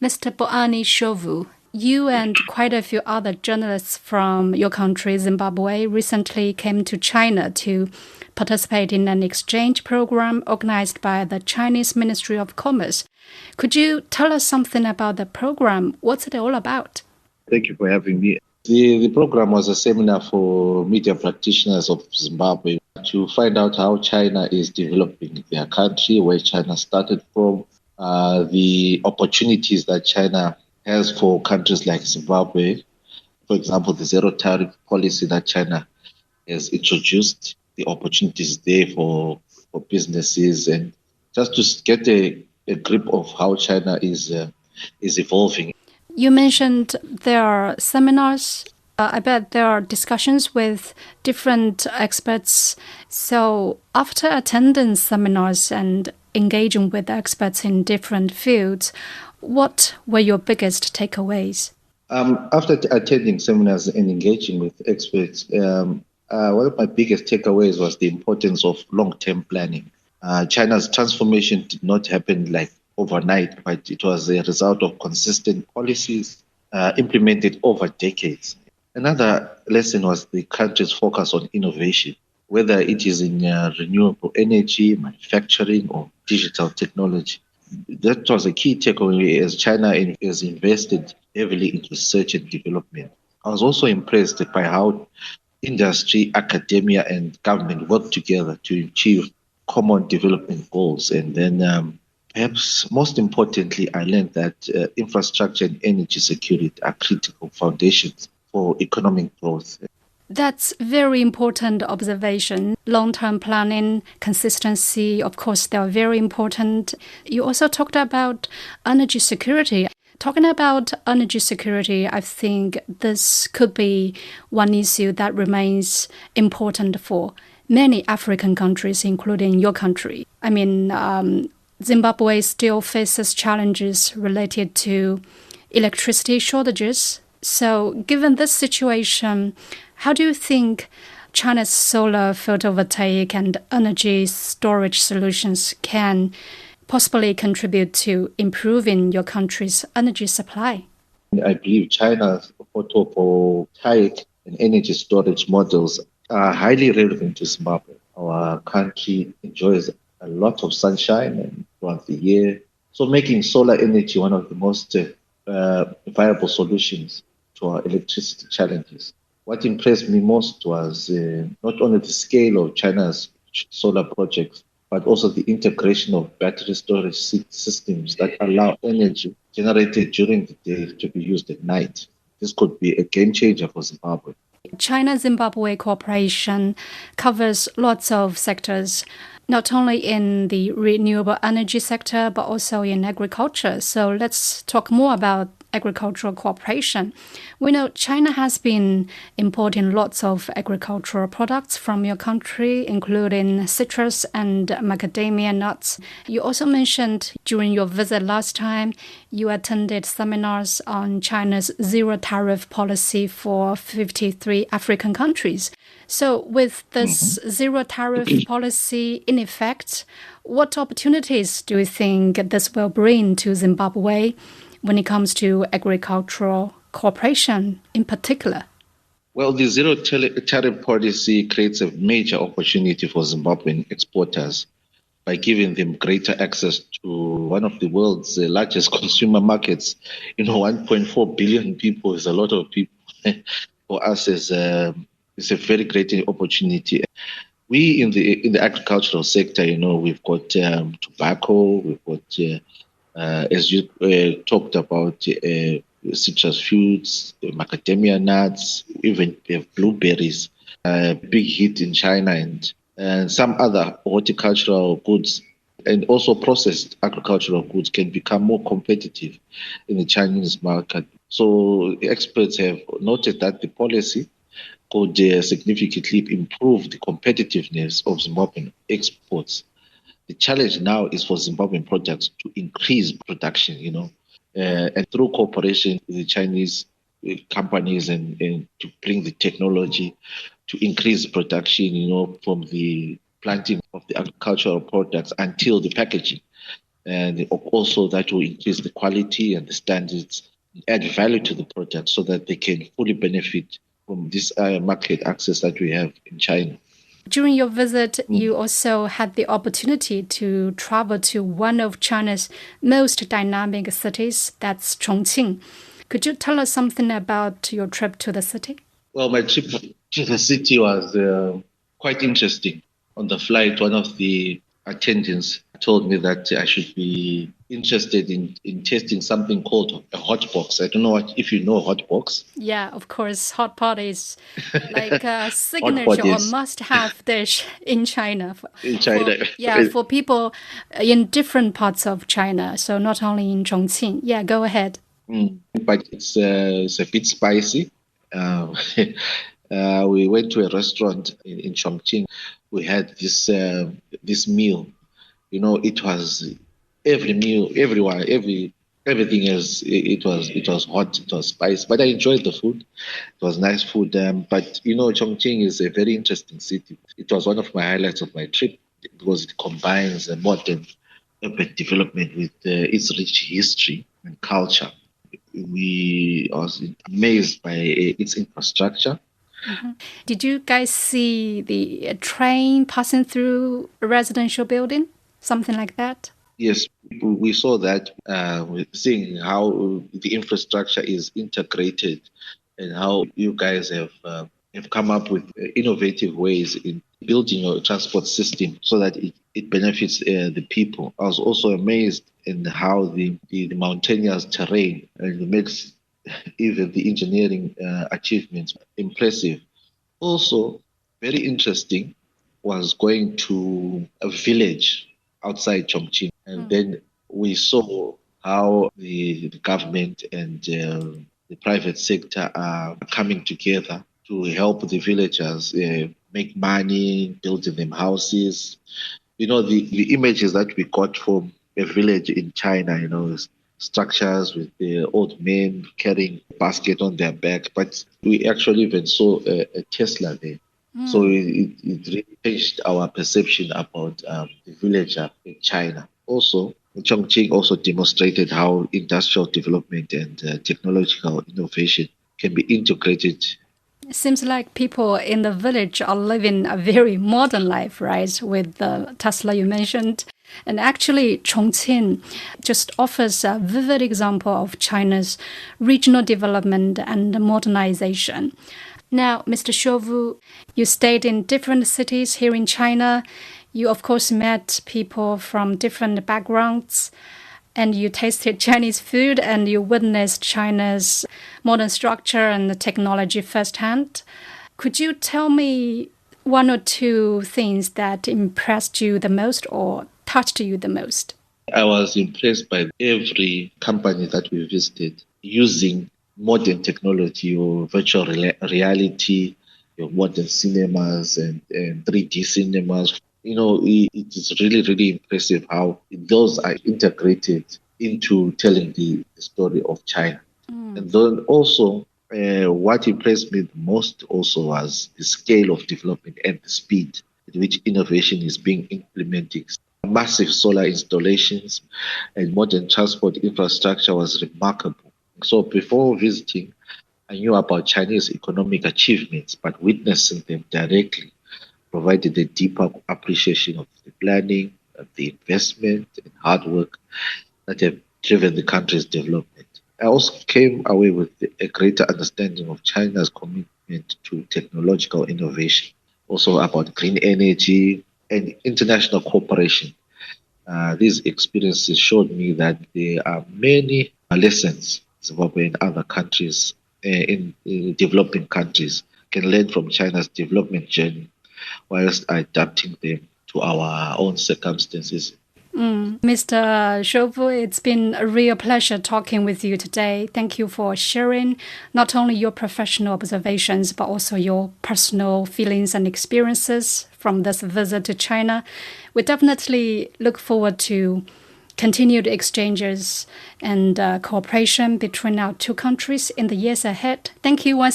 Mr. Bongani Ndlovu, you and quite a few other journalists from your country, Zimbabwe, recently came to China to participate in an exchange program organized by the Chinese Ministry of Commerce. Could you tell us something about the program? What's it all about? Thank you for having me. The program was a seminar for media practitioners of Zimbabwe to find out how China is developing their country, where China started from, the opportunities that China has for countries like Zimbabwe. For example, the zero tariff policy that China has introduced, the opportunities there for businesses, and just to get a grip of how China is evolving. You mentioned there are seminars. I bet there are discussions with different experts. So after attending seminars and engaging with experts in different fields, what were your biggest takeaways? After attending seminars and engaging with experts, one of my biggest takeaways was the importance of long-term planning. China's transformation did not happen like overnight, but it was a result of consistent policies implemented over decades. Another lesson was the country's focus on innovation, whether it is in renewable energy, manufacturing, or digital technology. That was a key takeaway as China has invested heavily in research and development. I was also impressed by how industry, academia, and government work together to achieve common development goals. And then perhaps most importantly, I learned that infrastructure and energy security are critical foundations for economic growth. That's very important observation. Long-term planning, consistency, of course, they are very important. You also talked about energy security. Talking about energy security, I think this could be one issue that remains important for many African countries, including your country. I mean, Zimbabwe still faces challenges related to electricity shortages. So given this situation, how do you think China's solar photovoltaic and energy storage solutions can possibly contribute to improving your country's energy supply? I believe China's photovoltaic and energy storage models are highly relevant to Zimbabwe. Our country enjoys a lot of sunshine throughout the year, so making solar energy one of the most viable solutions to our electricity challenges. What impressed me most was not only the scale of China's solar projects, but also the integration of battery storage systems that allow energy generated during the day to be used at night. This could be a game changer for Zimbabwe. China-Zimbabwe cooperation covers lots of sectors, not only in the renewable energy sector, but also in agriculture. So let's talk more about agricultural cooperation. We know China has been importing lots of agricultural products from your country, including citrus and macadamia nuts. You also mentioned during your visit last time, you attended seminars on China's zero tariff policy for 53 African countries. So with this zero tariff policy in effect, what opportunities do you think this will bring to Zimbabwe when it comes to agricultural cooperation in particular? Well, the zero tariff policy creates a major opportunity for Zimbabwean exporters by giving them greater access to one of the world's largest consumer markets. 1.4 billion people is a lot of people. For us, it's a very great opportunity. We in the agricultural sector, we've got tobacco, we've got as you talked about, citrus fruits, macadamia nuts, even blueberries, big hit in China, and some other horticultural goods, and also processed agricultural goods can become more competitive in the Chinese market. So experts have noted that the policy could significantly improve the competitiveness of Zimbabwean exports. The challenge now is for Zimbabwean products to increase production, and through cooperation with the Chinese companies and to bring the technology to increase production, from the planting of the agricultural products until the packaging. and also that will increase the quality and the standards, add value to the product so that they can fully benefit from this market access that we have in China. During your visit, you also had the opportunity to travel to one of China's most dynamic cities, that's Chongqing. Could you tell us something about your trip to the city? Well, my trip to the city was quite interesting. On the flight, one of the attendants told me that I should be interested in tasting something called a hot box. I don't know if you know hot box. Yeah, of course. Hot pot is like a Hot pot signature or is must-have dish in China. in China. For people in different parts of China. So not only in Chongqing. Yeah, go ahead. But it's a bit spicy. Um, we went to a restaurant in Chongqing. We had this meal. It was every meal, everywhere, everything is. It was hot. It was spicy, but I enjoyed the food. It was nice food. But Chongqing is a very interesting city. It was one of my highlights of my trip because it combines a modern urban development with its rich history and culture. I was amazed by its infrastructure. Did you guys see the train passing through a residential building? Something like that? Yes, we saw that, seeing how the infrastructure is integrated and how you guys have come up with innovative ways in building your transport system so that it benefits the people. I was also amazed in how the mountainous terrain makes even the engineering achievements impressive. Also, very interesting was going to a village outside Chongqing, and then we saw how the government and the private sector are coming together to help the villagers make money, building them houses. The images that we got from a village in China, structures with the old men carrying a basket on their back, but we actually even saw a Tesla there. So it really changed our perception about the villager in China. Also, Chongqing also demonstrated how industrial development and technological innovation can be integrated. It seems like people in the village are living a very modern life, right? With the Tesla you mentioned. And actually, Chongqing just offers a vivid example of China's regional development and modernization. Now, Mr. Ndlovu, you stayed in different cities here in China. You, of course, met people from different backgrounds, and you tasted Chinese food, and you witnessed China's modern structure and the technology firsthand. Could you tell me one or two things that impressed you the most or touched you the most? I was impressed by every company that we visited using modern technology or virtual reality, your modern cinemas and 3D cinemas. It is really, really impressive how those are integrated into telling the story of China. And then also, what impressed me the most also was the scale of development and the speed at which innovation is being implemented. Massive solar installations and modern transport infrastructure was remarkable. So before visiting, I knew about Chinese economic achievements, but witnessing them directly provided a deeper appreciation of the planning, of the investment, and hard work that have driven the country's development. I also came away with a greater understanding of China's commitment to technological innovation, also about green energy and international cooperation. These experiences showed me that there are many lessons Zimbabwe and other countries in developing countries can learn from China's development journey whilst adapting them to our own circumstances. Mr. Ndlovu, it's been a real pleasure talking with you today. Thank you for sharing not only your professional observations, but also your personal feelings and experiences from this visit to China. We definitely look forward to continued exchanges and cooperation between our two countries in the years ahead. Thank you once